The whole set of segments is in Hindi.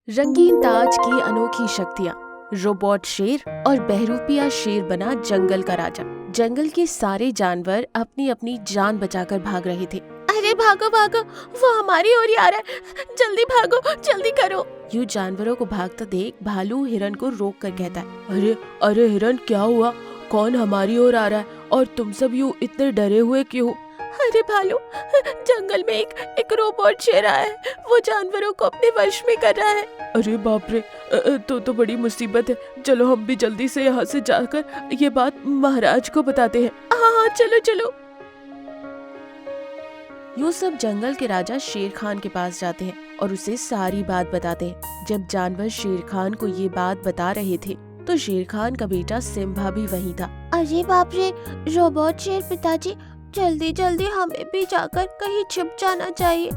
रंगीन ताज की अनोखी शक्तियाँ। रोबोट शेर और बहरूपिया शेर बना जंगल का राजा। जंगल के सारे जानवर अपनी अपनी जान बचाकर भाग रहे थे। अरे भागो भागो, वो हमारी ओर आ रहा है, जल्दी भागो, जल्दी करो। यूं जानवरों को भागता देख भालू हिरन को रोक कर कहता है, अरे अरे हिरन, क्या हुआ? कौन हमारी ओर आ रहा है और तुम सब यूं इतने डरे हुए क्यों? अरे भालू, जंगल में एक रोबोट शेर आया है, वो जानवरों को अपने वश में कर रहा है। अरे बाप रे, तो बड़ी मुसीबत है। चलो हम भी जल्दी से यहाँ से जाकर ये बात महाराज को बताते हैं। हाँ चलो चलो। यूँ सब जंगल के राजा शेर खान के पास जाते हैं और उसे सारी बात बताते हैं। जब जानवर शेर खान को ये बात बता रहे थे तो शेर खान का बेटा सिम्बा भी वहीं था। अरे बाप रे, रोबोट शेर पिताजी, जल्दी जल्दी हमें भी जाकर कहीं छुप जाना चाहिए।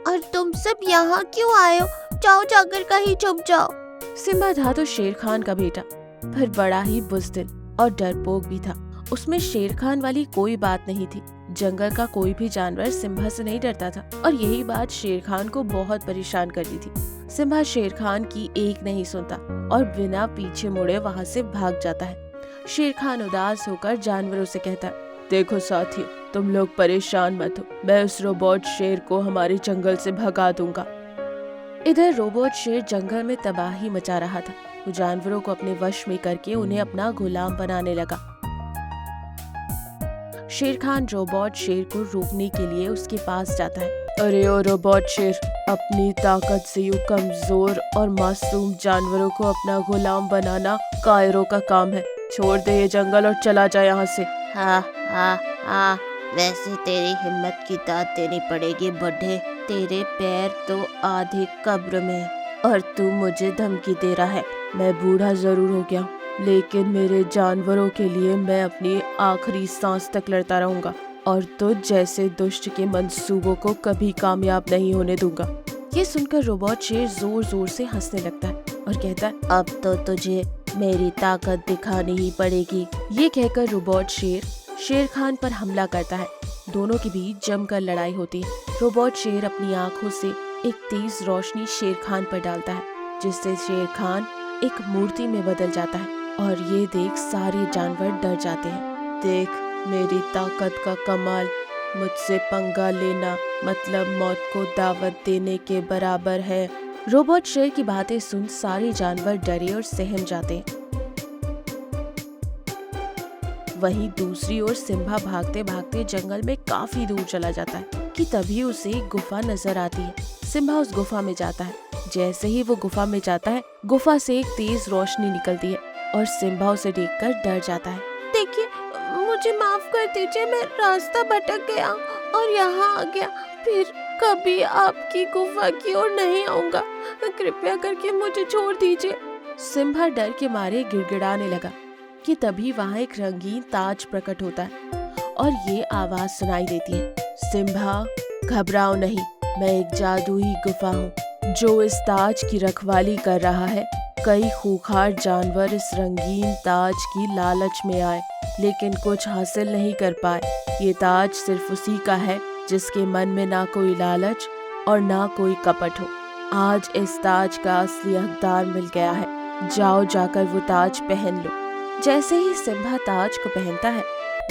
और तुम सब यहाँ क्यों आए हो? जाओ जाकर कहीं छुप जाओ। सिम्बा था तो शेर खान का बेटा, पर बड़ा ही बुज़दिल और डरपोक भी था। उसमें शेर खान वाली कोई बात नहीं थी। जंगल का कोई भी जानवर सिम्बा से नहीं डरता था और यही बात शेर खान को बहुत परेशान करती थी। सिम्बा शेर खान की एक नहीं सुनता और बिना पीछे मुड़े वहाँ से भाग जाता है। शेर खान उदास होकर जानवरों से कहता है, देखो साथियों, तुम लोग परेशान मत हो, मैं उस रोबोट शेर को हमारे जंगल से भगा दूंगा। इधर रोबोट शेर जंगल में तबाही मचा रहा था। वो जानवरों को अपने वश में करके उन्हें अपना गुलाम बनाने लगा। शेर खान रोबोट शेर को रोकने के लिए उसके पास जाता है। अरे ओ रोबोट शेर, अपनी ताकत से यूं कमजोर और मासूम जानवरों को अपना गुलाम बनाना कायरों का काम है। छोड़ दे ये जंगल और चला जा यहाँ से। हाँ हाँ हाँ, वैसे तेरी हिम्मत की दाद देनी पड़ेगी बुड्ढे। तेरे पैर तो आधे कब्र में है और तू मुझे धमकी दे रहा है। मैं बूढ़ा जरूर हो गया, लेकिन मेरे जानवरों के लिए मैं अपनी आखिरी सांस तक लड़ता रहूंगा और तुझ जैसे दुष्ट के मंसूबों को कभी कामयाब नहीं होने दूंगा। ये सुनकर रोबोट शेर जोर जोर से हंसने लगता है और कहता है, अब तो तुझे मेरी ताकत दिखानी ही पड़ेगी। ये कहकर रोबोट शेर शेर खान पर हमला करता है। दोनों के बीच जमकर लड़ाई होती है। रोबोट शेर अपनी आंखों से एक तेज रोशनी शेर खान पर डालता है, जिससे शेर खान एक मूर्ति में बदल जाता है और ये देख सारे जानवर डर जाते हैं। देख मेरी ताकत का कमाल, मुझसे पंगा लेना मतलब मौत को दावत देने के बराबर है। रोबोट शेर की बातें सुन सारे जानवर डरे और सहम जाते हैं। वहीं दूसरी ओर सिम्बा भागते भागते जंगल में काफी दूर चला जाता है कि तभी उसे एक गुफा नजर आती है। सिम्बा उस गुफा में जाता है। जैसे ही वो गुफा में जाता है, गुफा से एक तेज रोशनी निकलती है और सिम्बा उसे देखकर डर जाता है। देखिए, मुझे माफ कर दीजिए, मैं रास्ता भटक गया और यहाँ आ गया। फिर कभी आपकी गुफा की ओर नहीं आऊंगा। कृपया करके मुझे छोड़ दीजिए। सिम्बा डर के मारे गिड़गिड़ाने लगा कि तभी वहाँ एक रंगीन ताज प्रकट होता है और ये आवाज सुनाई देती है, सिम्बा घबराओ नहीं, मैं एक जादुई गुफा हूँ जो इस ताज की रखवाली कर रहा है। कई खूंखार जानवर इस रंगीन ताज की लालच में आए, लेकिन कुछ हासिल नहीं कर पाए। ये ताज सिर्फ उसी का है जिसके मन में ना कोई लालच और ना कोई कपट हो। आज इस ताज का असली हकदार मिल गया है। जाओ जाकर वो ताज पहन लो। जैसे ही सिम्बा ताज को पहनता है,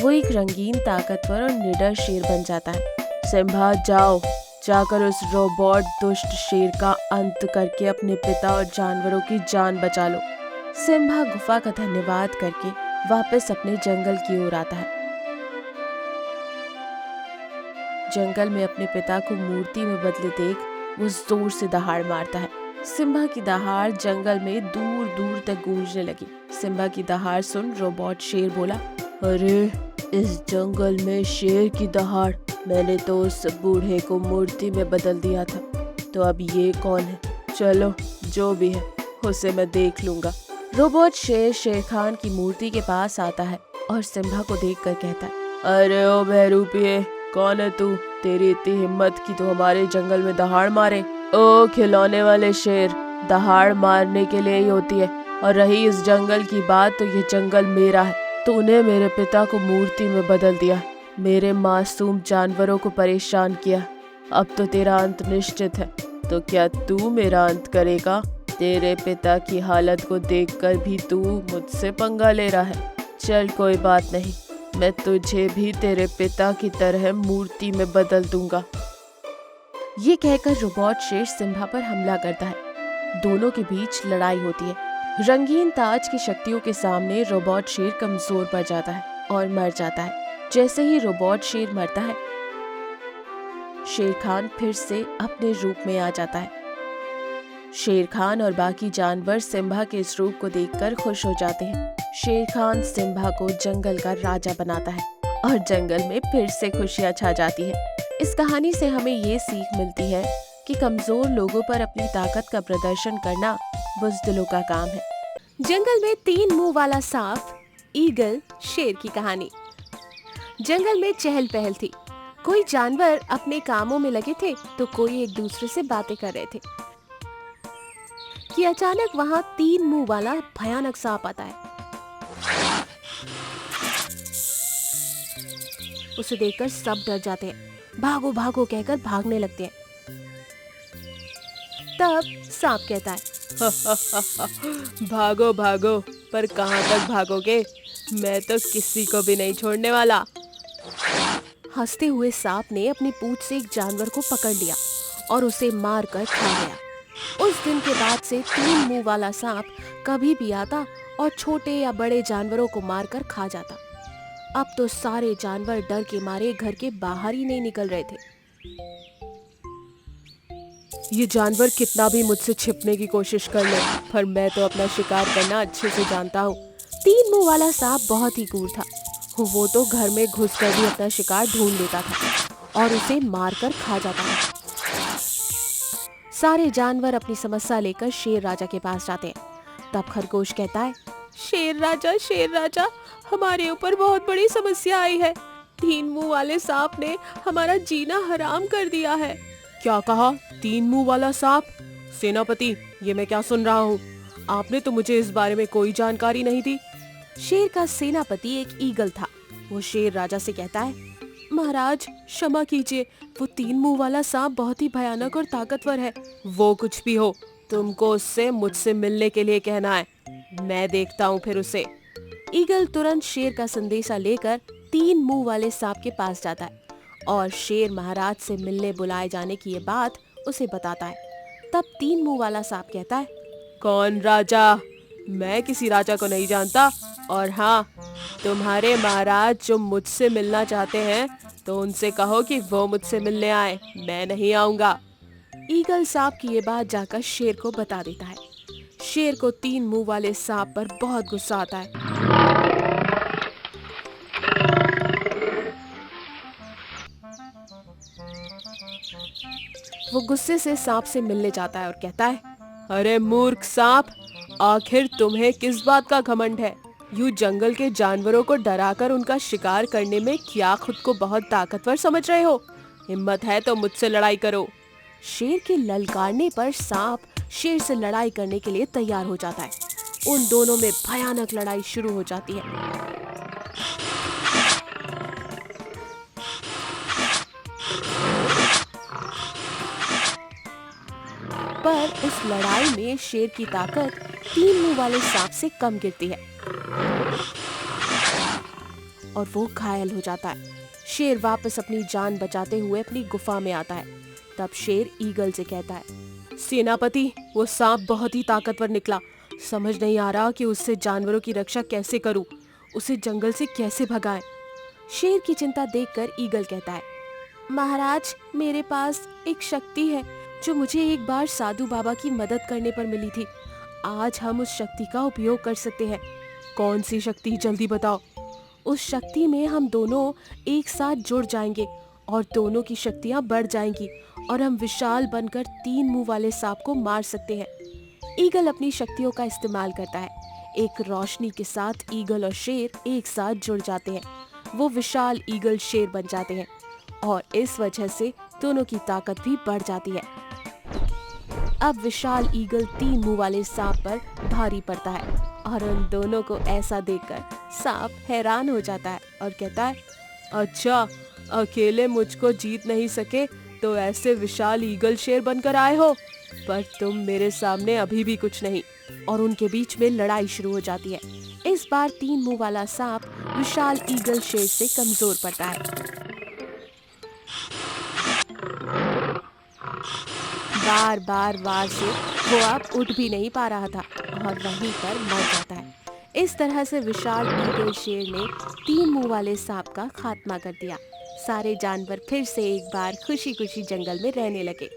वो एक रंगीन, ताकतवर और निडर शेर बन जाता है। सिम्बा जाओ, जाकर उस रोबोट दुष्ट शेर का अंत करके अपने पिता और जानवरों की जान बचा लो। सिम्बा गुफा का धन्यवाद करके वापस अपने जंगल की ओर आता है। जंगल में अपने पिता को मूर्ति में बदले देख वो जोर से दहाड़ मारता है। सिम्बा की दहाड़ जंगल में दूर दूर तक गूंजने लगी। सिम्बा की दहाड़ सुन रोबोट शेर बोला, अरे इस जंगल में शेर की दहाड़, मैंने तो उस बूढ़े को मूर्ति में बदल दिया था, तो अब ये कौन है? चलो जो भी है उसे मैं देख लूंगा। रोबोट शेर शेर खान की मूर्ति के पास आता है और सिम्बा को देखकर कहता है, अरे ओ बहरूपिये, कौन है तू? तेरी इतनी हिम्मत की तो हमारे जंगल में दहाड़ मारे। ओ खिलौने वाले शेर, दहाड़ मारने के लिए ही होती है, और रही इस जंगल की बात तो ये जंगल मेरा है। तूने मेरे पिता को मूर्ति में बदल दिया, मेरे मासूम जानवरों को परेशान किया। अब तो तेरा अंत निश्चित है, तो क्या तू मेरा अंत करेगा? तेरे पिता की हालत को देखकर भी तू मुझसे पंगा ले रहा है। चल कोई बात नहीं, मैं तुझे भी तेरे पिता की तरह मूर्ति में बदल दूंगा। ये कहकर रोबोट शेर सिम्बा पर हमला करता है। दोनों के बीच लड़ाई होती है। रंगीन ताज की शक्तियों के सामने रोबोट शेर कमजोर पड़ जाता है और मर जाता है। जैसे ही रोबोट शेर मरता है, शेर खान फिर से अपने रूप में आ जाता है। शेर खान और बाकी जानवर सिम्बा के इस रूप को देखकर खुश हो जाते हैं। शेर खान सिम्बा को जंगल का राजा बनाता है और जंगल में फिर से खुशियां छा जाती है। इस कहानी से हमें ये सीख मिलती है कि कमजोर लोगों पर अपनी ताकत का प्रदर्शन करना बुज़दिलों का काम है। जंगल में 3 मुंह वाला सांप, ईगल, शेर की कहानी। जंगल में चहल पहल थी। कोई जानवर अपने कामों में लगे थे तो कोई एक दूसरे से बातें कर रहे थे कि अचानक वहां 3 मुंह वाला भयानक सांप आता है। उसे देखकर सब डर जाते हैं। भागो भागो कहकर भागने लगते हैं। तब सांप कहता है, भागो भागो, पर कहाँ तक भागोगे? मैं तो किसी को भी नहीं छोड़ने वाला। हंसते हुए सांप ने अपनी पूंछ से एक जानवर को पकड़ लिया और उसे मार कर खा गया। उस दिन के बाद से 3 मुंह वाला सांप कभी भी आता और छोटे या बड़े जानवरों को मारकर खा जाता। अब तो सारे जानवर डर के मारे घर के बाहर ही नहीं निकल रहे थे। ये जानवर कितना भी मुझसे छिपने की कोशिश कर ले, पर मैं तो अपना शिकार करना अच्छे से जानता हूँ। 3 मुंह वाला सांप बहुत ही क्रूर था। वो तो घर में घुसकर भी अपना शिकार ढूंढ लेता था और उसे मारकर खा जाता था। सारे जानवर अपनी समस्या लेकर शेर राजा के पास जाते हैं। तब खरगोश कहता है, शेर राजा, हमारे ऊपर बहुत बड़ी समस्या आई है। 3 मुंह वाले सांप ने हमारा जीना हराम कर दिया है। क्या कहा? 3 मुंह वाला सांप? सेनापति, ये मैं क्या सुन रहा हूँ? आपने तो मुझे इस बारे में कोई जानकारी नहीं दी। शेर का सेनापति एक ईगल था। वो शेर राजा से कहता है, महाराज क्षमा कीजिए, वो 3 मुंह वाला सांप बहुत ही भयानक और ताकतवर है। वो कुछ भी हो, तुमको उससे मुझसे मिलने के लिए कहना है। मैं देखता हूँ फिर उसे। ईगल तुरंत शेर का संदेशा लेकर 3 मुंह वाले सांप के पास जाता है और शेर महाराज से मिलने बुलाए जाने की ये बात उसे बताता है। तब 3 मुंह वाला सांप कहता है, कौन राजा? मैं किसी राजा को नहीं जानता। और हाँ, तुम्हारे महाराज जो मुझसे मिलना चाहते हैं तो उनसे कहो कि वो मुझसे मिलने आए, मैं नहीं आऊंगा। ईगल सांप की ये बात जाकर शेर को बता देता है। शेर को 3 मुंह वाले सांप पर बहुत गुस्सा आता है। वो गुस्से से सांप से मिलने जाता है और कहता है, अरे मूर्ख सांप, आखिर तुम्हें किस बात का घमंड है? यूं जंगल के जानवरों को डराकर उनका शिकार करने में क्या खुद को बहुत ताकतवर समझ रहे हो? हिम्मत है तो मुझसे लड़ाई करो। शेर के ललकारने पर सांप शेर से लड़ाई करने के लिए तैयार हो जाता है। उन दोनों में भयानक लड़ाई शुरू हो जाती है। पर उस लड़ाई में शेर की ताकत 3 मुंह वाले सांप से कम गिरती है और वो घायल हो जाता है। शेर वापस अपनी जान बचाते हुए अपनी गुफा में आता है। तब शेर ईगल से कहता है, सेनापति, वो सांप बहुत ही ताकतवर निकला। समझ नहीं आ रहा कि उससे जानवरों की रक्षा कैसे करूं, उसे जंगल से कैसे भगाएं। शेर की चिंता देखकर ईगल कहता है, महाराज, मेरे पास एक शक्ति है जो मुझे एक बार साधु बाबा की मदद करने पर मिली थी। आज हम उस शक्ति का उपयोग कर सकते हैं। कौन सी शक्ति? जल्दी बताओ। उस शक्ति में हम दोनों एक साथ जुड़ जाएंगे और दोनों की शक्तियां बढ़ जाएंगी और हम विशाल बनकर 3 मुंह वाले सांप को मार सकते हैं। ईगल अपनी शक्तियों का इस्तेमाल करता है। एक रोशनी के साथ ईगल और शेर एक साथ जुड़ जाते हैं। वो विशाल ईगल शेर बन जाते हैं और इस वजह से दोनों की ताकत भी बढ़ जाती है। अब विशाल ईगल 3 मुंह वाले सांप पर भारी पड़ता है और उन दोनों को ऐसा देखकर सांप हैरान हो जाता है और कहता है, अच्छा, अकेले मुझको जीत नहीं सके तो ऐसे विशाल ईगल शेर बनकर आए हो? पर तुम मेरे सामने अभी भी कुछ नहीं। और उनके बीच में लड़ाई शुरू हो जाती है। इस बार 3 मुंह वाला सांप विशाल ईगल शेर से कमजोर पड़ता है। बार बार वार से वो अब उठ भी नहीं पा रहा था और वहीं पर मर जाता है। इस तरह से विशाल ईगल शेर ने 3 मुंह वाले सांप का खात्मा कर दिया। सारे जानवर फिर से एक बार खुशी खुशी जंगल में रहने लगे।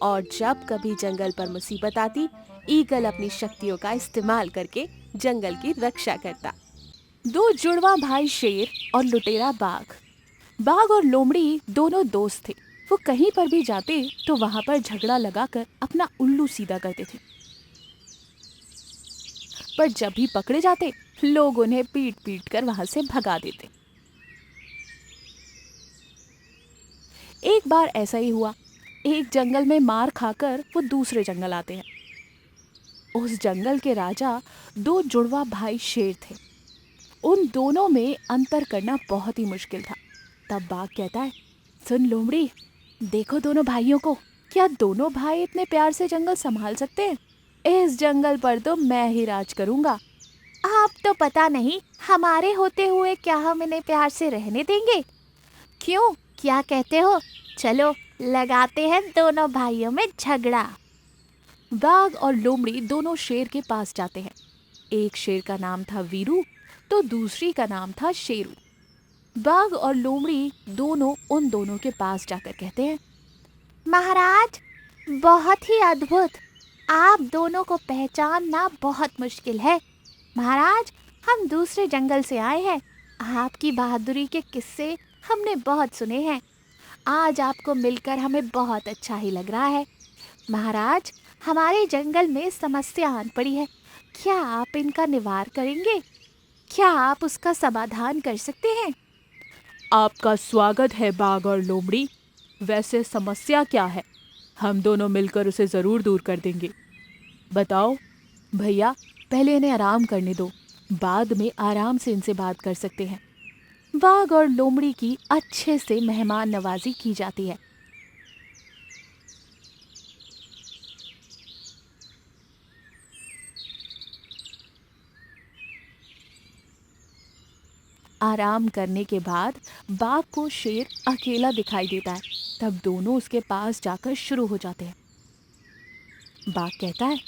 और जब कभी जंगल पर मुसीबत आती, ईगल अपनी शक्तियों का इस्तेमाल करके जंगल की रक्षा करता। 2 जुड़वा भाई शेर और लुटेरा बाघ। बाघ और लोमड़ी दोनों दोस्त थे। वो कहीं पर भी जाते तो वहां पर झगड़ा लगाकर अपना उल्लू सीधा करते थे। पर जब भी पकड़े जाते, लोग उन्हें पीट पीट कर वहां से भगा देते। एक बार ऐसा ही हुआ। एक जंगल में मार खाकर वो दूसरे जंगल आते हैं। उस जंगल के राजा 2 जुड़वा भाई शेर थे। उन दोनों में अंतर करना बहुत ही मुश्किल था। तब बाघ कहता है, सुन लोमड़ी, देखो दोनों भाइयों को। क्या दोनों भाई इतने प्यार से जंगल संभाल सकते हैं? इस जंगल पर तो मैं ही राज करूंगा। आप तो पता नहीं हमारे होते हुए क्या हम इन्हें प्यार से रहने देंगे? क्यों, क्या कहते हो? चलो लगाते हैं दोनों भाइयों में झगड़ा। बाघ और लोमड़ी दोनों शेर के पास जाते हैं। एक शेर का नाम था वीरू तो दूसरी का नाम था शेरू। बाघ और लोमड़ी दोनों उन दोनों के पास जाकर कहते हैं, महाराज, बहुत ही अद्भुत। आप दोनों को पहचानना बहुत मुश्किल है। महाराज, हम दूसरे जंगल से आए हैं। आपकी बहादुरी के किस्से हमने बहुत सुने हैं। आज आपको मिलकर हमें बहुत अच्छा ही लग रहा है। महाराज, हमारे जंगल में समस्या आन पड़ी है। क्या आप इनका निवार करेंगे? क्या आप उसका समाधान कर सकते हैं? आपका स्वागत है बाघ और लोमड़ी। वैसे समस्या क्या है? हम दोनों मिलकर उसे जरूर दूर कर देंगे। बताओ भैया, पहले इन्हें आराम करने दो, बाद में आराम से इनसे बात कर सकते हैं। बाघ और लोमड़ी की अच्छे से मेहमान नवाजी की जाती है। आराम करने के बाद बाघ को शेर अकेला दिखाई देता है। तब दोनों उसके पास जाकर शुरू हो जाते हैं। बाघ कहता है,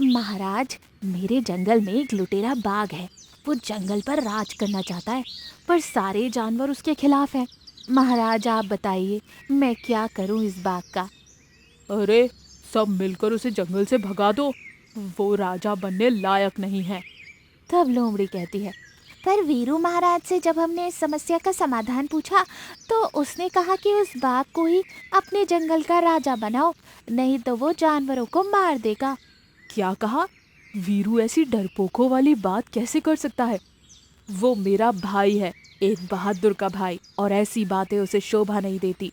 महाराज, मेरे जंगल में एक लुटेरा बाघ है। वो जंगल पर राज करना चाहता है, पर सारे जानवर उसके खिलाफ हैं। महाराज, आप बताइए मैं क्या करूं इस बाघ का? अरे, सब मिलकर उसे जंगल से भगा दो। वो राजा बनने लायक नहीं है। तब लोमड़ी कहती है, पर वीरू महाराज से जब हमने इस समस्या का समाधान पूछा तो उसने कहा कि उस बाघ को ही अपने जंगल का राजा बनाओ, नहीं तो वो जानवरों को मार देगा। क्या कहा? वीरू ऐसी डरपोकों वाली बात कैसे कर सकता है? वो मेरा भाई है, एक बहादुर का भाई, और ऐसी बातें उसे शोभा नहीं देती।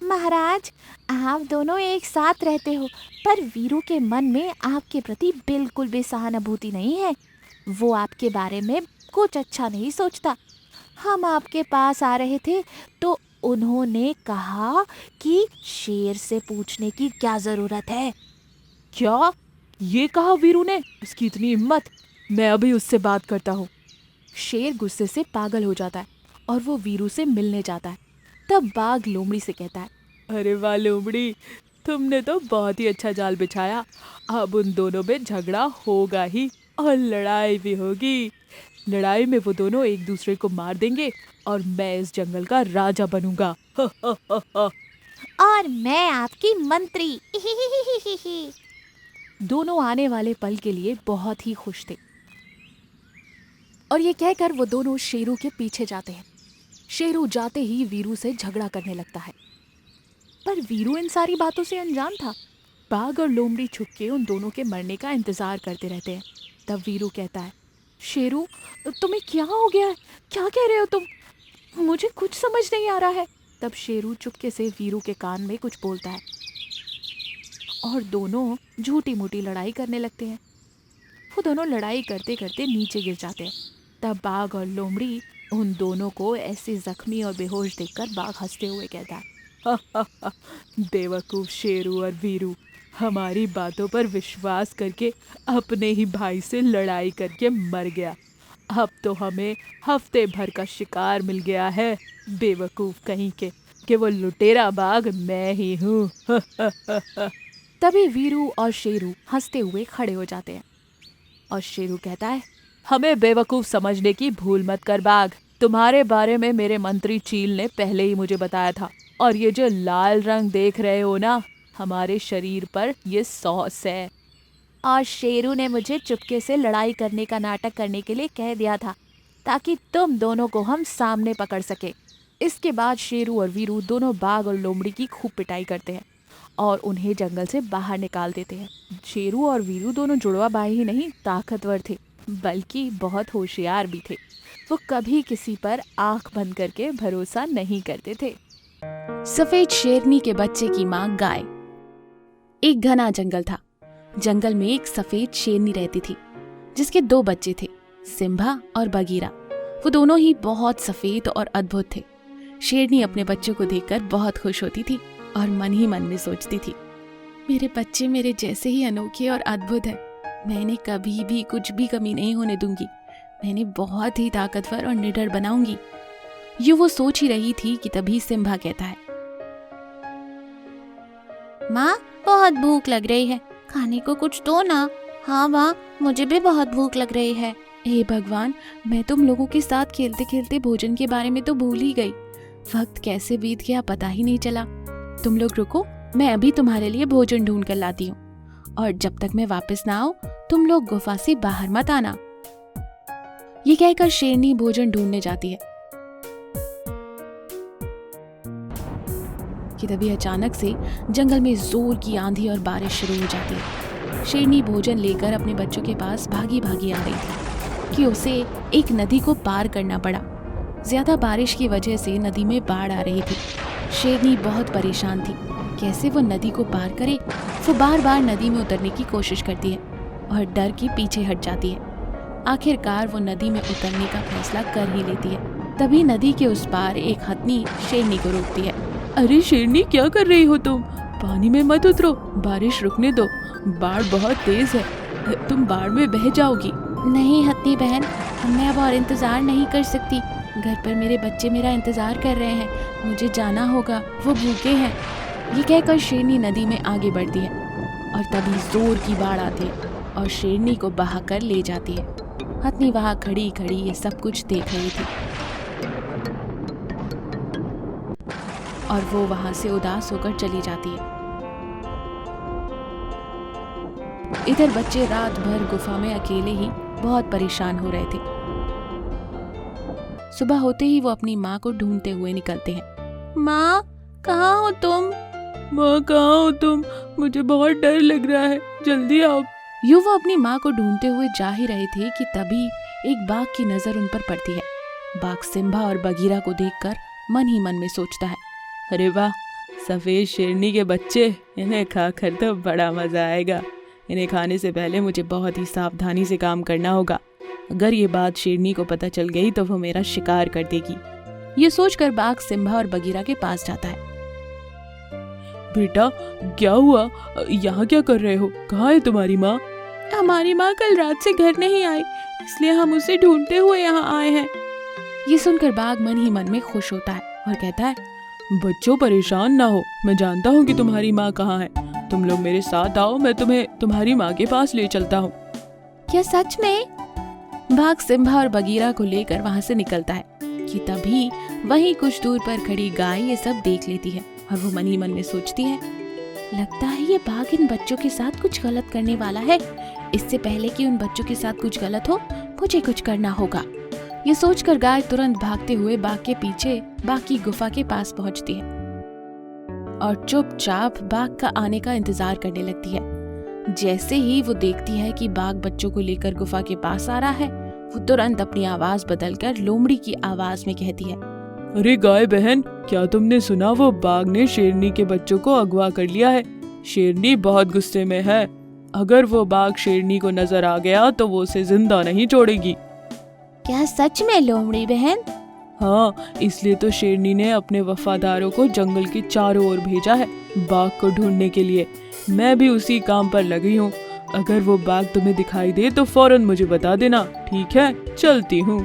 महाराज, आप दोनों एक साथ रहते हो, पर वीरू के मन में आपके प्रति बिल्कुल भी सहानुभूति नहीं है। वो आपके बारे में कुछ अच्छा नहीं सोचता। हम आपके पास आ रहे थे तो उन्होंने कहा कि शेर से पूछने की क्या जरूरत है। क्या ये कहा वीरू ने? उसकी इतनी हिम्मत! मैं अभी उससे बात करता हूँ। शेर गुस्से से पागल हो जाता है और वो वीरू से मिलने जाता है। तब बाघ लोमड़ी से कहता है, अरे वाह लोमड़ी, तुमने तो बहुत ही अच्छा जाल बिछाया। अब उन दोनों में झगड़ा होगा ही और लड़ाई भी होगी। लड़ाई में वो दोनों एक दूसरे को मार देंगे और मैं इस जंगल का राजा बनूंगा। और मैं आपकी मंत्री। दोनों आने वाले पल के लिए बहुत ही खुश थे और ये कहकर वो दोनों शेरू के पीछे जाते हैं। शेरू जाते ही वीरू से झगड़ा करने लगता है, पर वीरू इन सारी बातों से अनजान था। बाघ और लोमड़ी छुप के उन दोनों के मरने का इंतजार करते रहते हैं। तब वीरू कहता है, शेरू, तुम्हें क्या हो गया है? क्या कह रहे हो तुम? मुझे कुछ समझ नहीं आ रहा है। तब शेरू चुपके से वीरू के कान में कुछ बोलता है और दोनों झूठी मूठी लड़ाई करने लगते हैं। वो दोनों लड़ाई करते करते नीचे गिर जाते हैं। तब बाघ और लोमड़ी उन दोनों को ऐसे जख्मी और बेहोश देखकर बाघ हंसते हुए कहता है, बेवकूफ शेरू और वीरू, हमारी बातों पर विश्वास करके अपने ही भाई से लड़ाई करके मर गया। अब तो हमें हफ्ते भर का शिकार मिल गया है, बेवकूफ कहीं के, कि वो लुटेरा बाघ मैं ही हूँ। तभी वीरू और शेरू हंसते हुए खड़े हो जाते हैं और शेरू कहता है, हमें बेवकूफ समझने की भूल मत कर बाघ। तुम्हारे बारे में मेरे मंत्री चील ने पहले ही मुझे बताया था। और ये जो लाल रंग देख रहे हो ना, हमारे शरीर पर ये सॉस है। और शेरू ने मुझे चुपके से लड़ाई करने का नाटक करने के लिए कह दिया था, ताकि तुम दोनों को हम सामने पकड़ सके। इसके बाद शेरू और वीरू दोनों बाघ और लोमड़ी की खूब पिटाई करते हैं और उन्हें जंगल से बाहर निकाल देते हैं। शेरू और वीरू दोनों जुड़वा भाई ही नहीं ताकतवर थे, बल्कि बहुत होशियार भी थे। वो कभी किसी पर आंख बंद करके भरोसा नहीं करते थे। सफेद शेरनी के बच्चे की माँ गाय। एक घना जंगल था। जंगल में एक सफेद शेरनी रहती थी जिसके 2 बच्चे थे, सिम्भा और बगीरा। वो दोनों ही बहुत सफेद और अद्भुत थे। शेरनी अपने बच्चों को देखकर बहुत खुश होती थी और मन ही मन में सोचती थी, मेरे बच्चे मेरे जैसे ही अनोखे और अद्भुत हैं। मैं इन्हें कभी भी कुछ भी कमी नहीं होने दूंगी। मैं इन्हें बहुत ही ताकतवर और निडर बनाऊंगी। यूं वो सोच ही रही थी कि तभी सिम्भा कहता है, माँ, बहुत भूख लग रही है, खाने को कुछ दो ना। हाँ माँ, मुझे भी बहुत भूख लग रही है। हे भगवान, मैं तुम लोगों के साथ खेलते खेलते भोजन के बारे में तो भूल ही गई। वक्त कैसे बीत गया पता ही नहीं चला। तुम लोग रुको, मैं अभी तुम्हारे लिए भोजन ढूंढ कर लाती हूँ, और जब तक मैं वापस ना आऊं तुम लोग गुफा से बाहर मत आना। ये कहकर शेरनी भोजन ढूंढने जाती है कि तभी अचानक से जंगल में जोर की आंधी और बारिश शुरू हो जाती है। शेरनी भोजन लेकर अपने बच्चों के पास भागी भागी आ रही थी कि उसे एक नदी को पार करना पड़ा। ज्यादा बारिश की वजह से नदी में बाढ़ आ रही थी। शेरनी बहुत परेशान थी, कैसे वो नदी को पार करे। वो बार बार नदी में उतरने की कोशिश करती है और डर के पीछे हट जाती है। आखिरकार वो नदी में उतरने का फैसला कर ही लेती है। तभी नदी के उस पार एक हथनी शेरनी को रोकती है। अरे शेरनी, क्या कर रही हो तुम? पानी में मत उतरो, बारिश रुकने दो, बाढ़ बहुत तेज है, तुम बाढ़ में बह जाओगी। नहीं हथनी बहन, मैं अब और इंतजार नहीं कर सकती। घर पर मेरे बच्चे मेरा इंतजार कर रहे हैं, मुझे जाना होगा, वो भूखे हैं। ये कहकर शेरनी नदी में आगे बढ़ती है और तभी जोर की बाढ़ आती है और शेरनी को बहा कर ले जाती है। हथनी वहां खड़ी खड़ी ये सब कुछ देख रही थी और वो वहां से उदास होकर चली जाती है। इधर बच्चे रात भर गुफा में अकेले ही बहुत परेशान हो रहे थे। सुबह होते ही वो अपनी माँ को ढूंढते हुए निकलते हैं। माँ, कहाँ हो तुम? माँ, कहाँ हो तुम? मुझे बहुत डर लग रहा है, जल्दी आओ। यूं वो अपनी माँ को ढूंढते हुए जा ही रहे थे कि तभी एक बाघ की नजर उन पर पड़ती है। बाघ सिम्भा और बगीरा को देखकर मन ही मन में सोचता है, अरे वाह, सफेद शेरनी के बच्चे, इन्हें खाकर तो बड़ा मजा आएगा। इन्हें खाने से पहले मुझे बहुत ही सावधानी से काम करना होगा। अगर ये बात शेरनी को पता चल गई तो वो मेरा शिकार कर देगी। ये सोचकर बाघ सिम्भा और बगीरा के पास जाता है। बेटा, क्या हुआ? यहाँ क्या कर रहे हो? कहाँ है तुम्हारी माँ? हमारी माँ कल रात से घर नहीं आई, इसलिए हम उसे ढूंढते हुए यहाँ आए हैं। ये सुनकर बाघ मन ही मन में खुश होता है और कहता है, बच्चों परेशान ना हो, मैं जानता हूँ कि तुम्हारी माँ कहाँ है। तुम लोग मेरे साथ आओ, मैं तुम्हें तुम्हारी माँ के पास ले चलता हूँ। क्या सच में? बाघ सिम्भा और बगीरा को लेकर वहाँ से निकलता है कि तभी वहीं कुछ दूर पर खड़ी गाय ये सब देख लेती है और वो मन ही मन में सोचती है, लगता है ये बाघ इन बच्चों के साथ कुछ गलत करने वाला है। इससे पहले कि उन बच्चों के साथ कुछ गलत हो, मुझे कुछ करना होगा। ये सोचकर गाय तुरंत भागते हुए बाघ के पीछे बाघ की गुफा के पास पहुंचती है और चुपचाप बाघ का आने का इंतजार करने लगती है। जैसे ही वो देखती है कि बाघ बच्चों को लेकर गुफा के पास आ रहा है, वो तुरंत अपनी आवाज बदलकर लोमड़ी की आवाज में कहती है, अरे गाय बहन, क्या तुमने सुना? वो बाघ ने शेरनी के बच्चों को अगवा कर लिया है। शेरनी बहुत गुस्से में है। अगर वो बाघ शेरनी को नजर आ गया तो वो उसे जिंदा नहीं छोड़ेगी। क्या सच में लोमड़ी बहन? हाँ, इसलिए तो शेरनी ने अपने वफादारों को जंगल के चारों ओर भेजा है बाघ को ढूंढने के लिए। मैं भी उसी काम पर लगी हूँ। अगर वो बाघ तुम्हें दिखाई दे तो फौरन मुझे बता देना, ठीक है? चलती हूँ।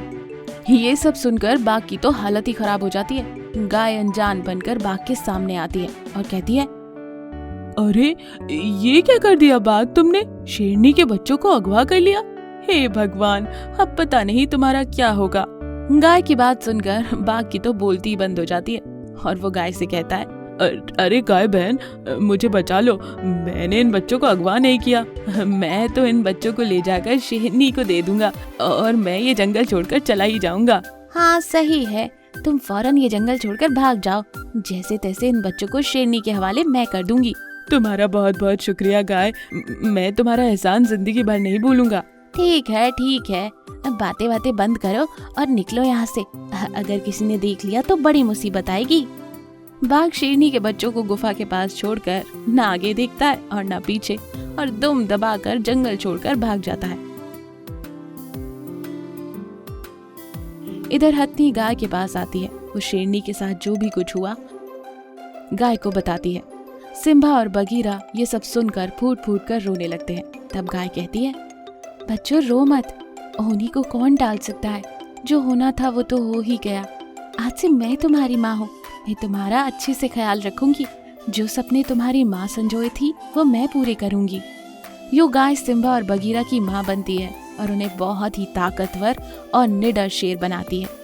ये सब सुनकर बाघ की तो हालत ही खराब हो जाती है। गाय अनजान बनकर बाघ के सामने आती है और कहती है, अरे ये क्या कर दिया बाघ तुमने? शेरनी के बच्चों को अगवा कर लिया। हे भगवान, अब पता नहीं तुम्हारा क्या होगा। गाय की बात सुनकर बाघ की तो बोलती ही बंद हो जाती है और वो गाय से कहता है, अरे गाय बहन, मुझे बचा लो। मैंने इन बच्चों को अगवा नहीं किया। मैं तो इन बच्चों को ले जाकर शेरनी को दे दूंगा और मैं ये जंगल छोड़कर चला ही जाऊंगा। हाँ सही है, तुम फौरन ये जंगल छोड़कर भाग जाओ। जैसे तैसे इन बच्चों को शेरनी के हवाले मैं कर दूंगी। तुम्हारा बहुत बहुत शुक्रिया गाय, मैं तुम्हारा एहसान जिंदगी भर नहीं भूलूंगा। ठीक है ठीक है, अब बातें बातें बंद करो और निकलो यहाँ से। अगर किसी ने देख लिया तो बड़ी मुसीबत आएगी। बाघ शेरनी के बच्चों को गुफा के पास छोड़कर न आगे देखता है और न पीछे, और दुम दबाकर जंगल छोड़कर भाग जाता है। इधर हथनी गाय के पास आती है। वो शेरनी के साथ जो भी कुछ हुआ गाय को बताती है। सिम्बा और बगीरा ये सब सुनकर फूट फूट कर रोने लगते हैं। तब गाय कहती है, बच्चों रो मत, होनी को कौन टाल सकता है। जो होना था वो तो हो ही गया। आज से मैं तुम्हारी माँ हूँ, मैं तुम्हारा अच्छे से ख्याल रखूंगी। जो सपने तुम्हारी माँ संजोए थी वो मैं पूरे करूंगी। यूं गाय सिम्बा और बगीरा की माँ बनती है और उन्हें बहुत ही ताकतवर और निडर शेर बनाती है।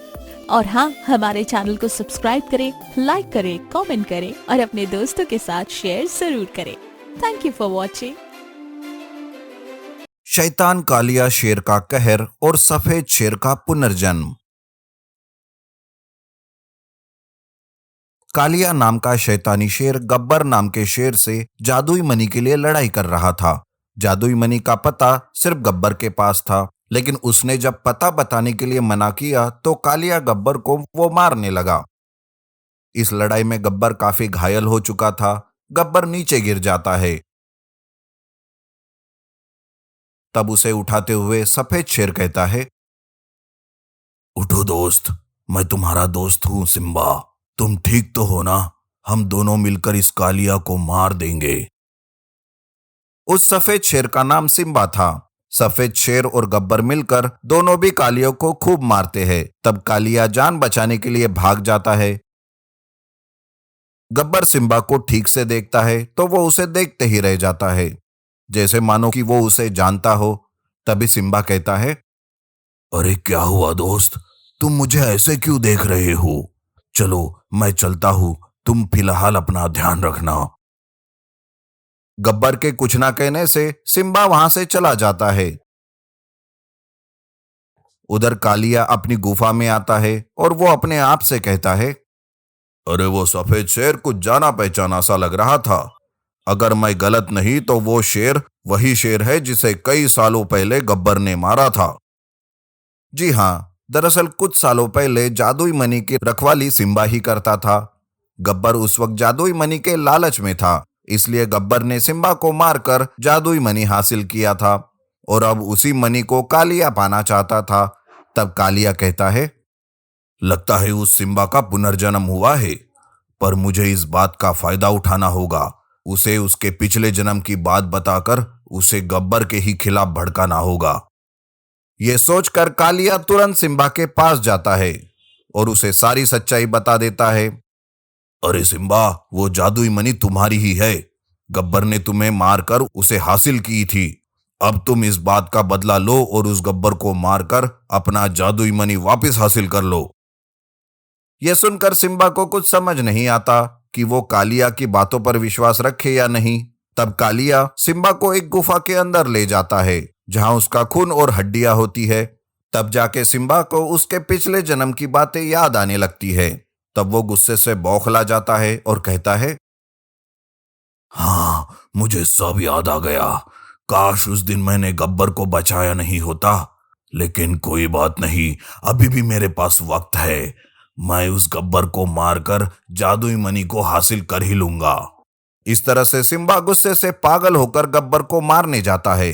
और हाँ, हमारे चैनल को सब्सक्राइब करें, लाइक करें, कमेंट करें और अपने दोस्तों के साथ शेयर जरूर करें। Thank you for watching. शैतान कालिया शेर का कहर और सफेद शेर का पुनर्जन्म। कालिया नाम का शैतानी शेर गब्बर नाम के शेर से जादुई मनी के लिए लड़ाई कर रहा था। जादुई मनी का पता सिर्फ गब्बर के पास था, लेकिन उसने जब पता बताने के लिए मना किया तो कालिया गब्बर को वो मारने लगा। इस लड़ाई में गब्बर काफी घायल हो चुका था। गब्बर नीचे गिर जाता है। तब उसे उठाते हुए सफेद शेर कहता है, उठो दोस्त, मैं तुम्हारा दोस्त हूं सिम्बा। तुम ठीक तो हो ना? हम दोनों मिलकर इस कालिया को मार देंगे। उस सफेद शेर का नाम सिम्बा था। सफेद शेर और गब्बर मिलकर दोनों भी कालियों को खूब मारते हैं। तब कालिया जान बचाने के लिए भाग जाता है। गब्बर सिम्बा को ठीक से देखता है तो वो उसे देखते ही रह जाता है, जैसे मानो कि वो उसे जानता हो। तभी सिम्बा कहता है, अरे क्या हुआ दोस्त, तुम मुझे ऐसे क्यों देख रहे हो? चलो मैं चलता हूं, तुम फिलहाल अपना ध्यान रखना। गब्बर के कुछ ना कहने से सिम्बा वहां से चला जाता है। उधर कालिया अपनी गुफा में आता है और वो अपने आप से कहता है, अरे वो सफेद शेर कुछ जाना पहचाना सा लग रहा था। अगर मैं गलत नहीं तो वो शेर वही शेर है जिसे कई सालों पहले गब्बर ने मारा था। जी हाँ, दरअसल कुछ सालों पहले जादुई मनी की रखवाली सिम्बा ही करता था। गब्बर उस वक्त जादुई मनी के लालच में था, इसलिए गब्बर ने सिम्बा को मारकर जादुई मनी हासिल किया था और अब उसी मनी को कालिया पाना चाहता था। तब कालिया कहता है, लगता है उस सिम्बा का पुनर्जन्म हुआ है, पर मुझे इस बात का फायदा उठाना होगा। उसे उसके पिछले जन्म की बात बताकर उसे गब्बर के ही खिलाफ भड़काना होगा। यह सोचकर कालिया तुरंत सिम्बा के पास जाता है और उसे सारी सच्चाई बता देता है। अरे सिम्बा, वो जादुई मनी तुम्हारी ही है। गब्बर ने तुम्हें मारकर उसे हासिल की थी। अब तुम इस बात का बदला लो और उस गब्बर को मारकर अपना जादुई मनी वापस हासिल कर लो। यह सुनकर सिम्बा को कुछ समझ नहीं आता कि वो कालिया की बातों पर विश्वास रखे या नहीं। तब कालिया सिम्बा को एक गुफा के अंदर ले जाता है जहां उसका खून और हड्डियां होती है। तब जाके सिम्बा को उसके पिछले जन्म की बातें याद आने लगती है। तब वो गुस्से से बौखला जाता है और कहता है, हाँ, मुझे सब याद आ गया। काश उस दिन मैंने गब्बर को बचाया नहीं होता। लेकिन कोई बात नहीं, अभी भी मेरे पास वक्त है। मैं उस गब्बर को मारकर जादुई मनी को हासिल कर ही लूंगा। इस तरह से सिम्बा गुस्से से पागल होकर गब्बर को मारने जाता है।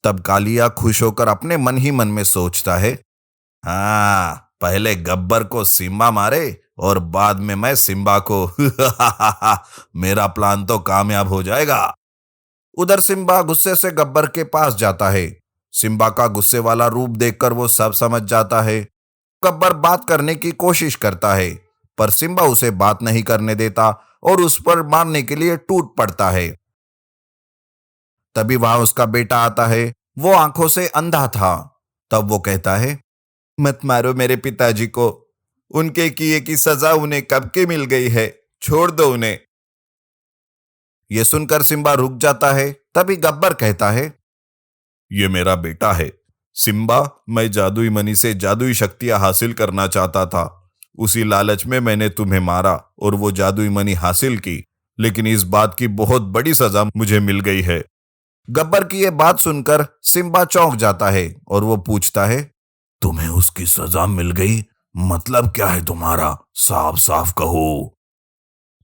तब कालिया खुश होकर अपने मन ही मन में सोचता है, हाँ, पहले गब्बर को सिम्बा मारे और बाद में मैं सिम्बा को। मेरा प्लान तो कामयाब हो जाएगा। उधर सिम्बा गुस्से से गब्बर के पास जाता है। सिम्बा का गुस्से वाला रूप देखकर वो सब समझ जाता है। गब्बर बात करने की कोशिश करता है, पर सिम्बा उसे बात नहीं करने देता और उस पर मारने के लिए टूट पड़ता है। तभी वहां उसका बेटा आता है। वो आंखों से अंधा था। तब वो कहता है, मत मारो मेरे पिताजी को, उनके किए की सजा उन्हें कब की मिल गई है, छोड़ दो उन्हें। यह सुनकर सिम्बा रुक जाता है। तभी गब्बर कहता है, ये मेरा बेटा है सिम्बा, मैं जादुई मणि से जादुई शक्तियां हासिल करना चाहता था। उसी लालच में मैंने तुम्हें मारा और वो जादुई मणि हासिल की, लेकिन इस बात की बहुत बड़ी सजा मुझे मिल गई है। गब्बर की यह बात सुनकर सिम्बा चौंक जाता है और वो पूछता है, तुम्हें उसकी सजा मिल गई? मतलब क्या है तुम्हारा? साफ साफ कहो।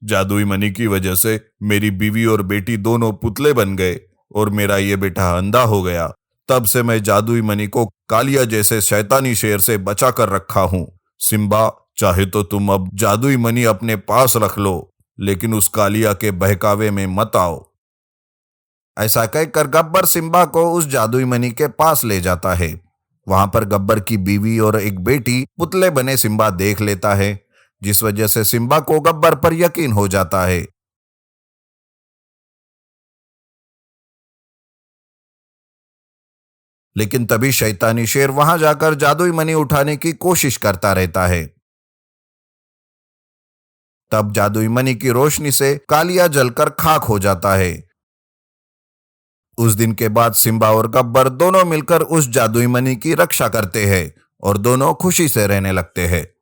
जादुई मणि की वजह से मेरी बीवी और बेटी दोनों पुतले बन गए और मेरा ये बेटा अंधा हो गया। तब से मैं जादुई मणि को कालिया जैसे शैतानी शेर से बचा कर रखा हूं। सिम्बा, चाहे तो तुम अब जादुई मणि अपने पास रख लो, लेकिन उस कालिया के बहकावे में मत आओ। ऐसा कहकर गब्बर सिम्बा को उस जादुई मणि के पास ले जाता है। वहां पर गब्बर की बीवी और एक बेटी पुतले बने सिम्बा देख लेता है, जिस वजह से सिम्बा को गब्बर पर यकीन हो जाता है। लेकिन तभी शैतानी शेर वहां जाकर जादुई मणि उठाने की कोशिश करता रहता है। तब जादुई मणि की रोशनी से कालिया जलकर खाक हो जाता है। उस दिन के बाद सिम्बा और गब्बर दोनों मिलकर उस जादुई मणि की रक्षा करते हैं और दोनों खुशी से रहने लगते हैं।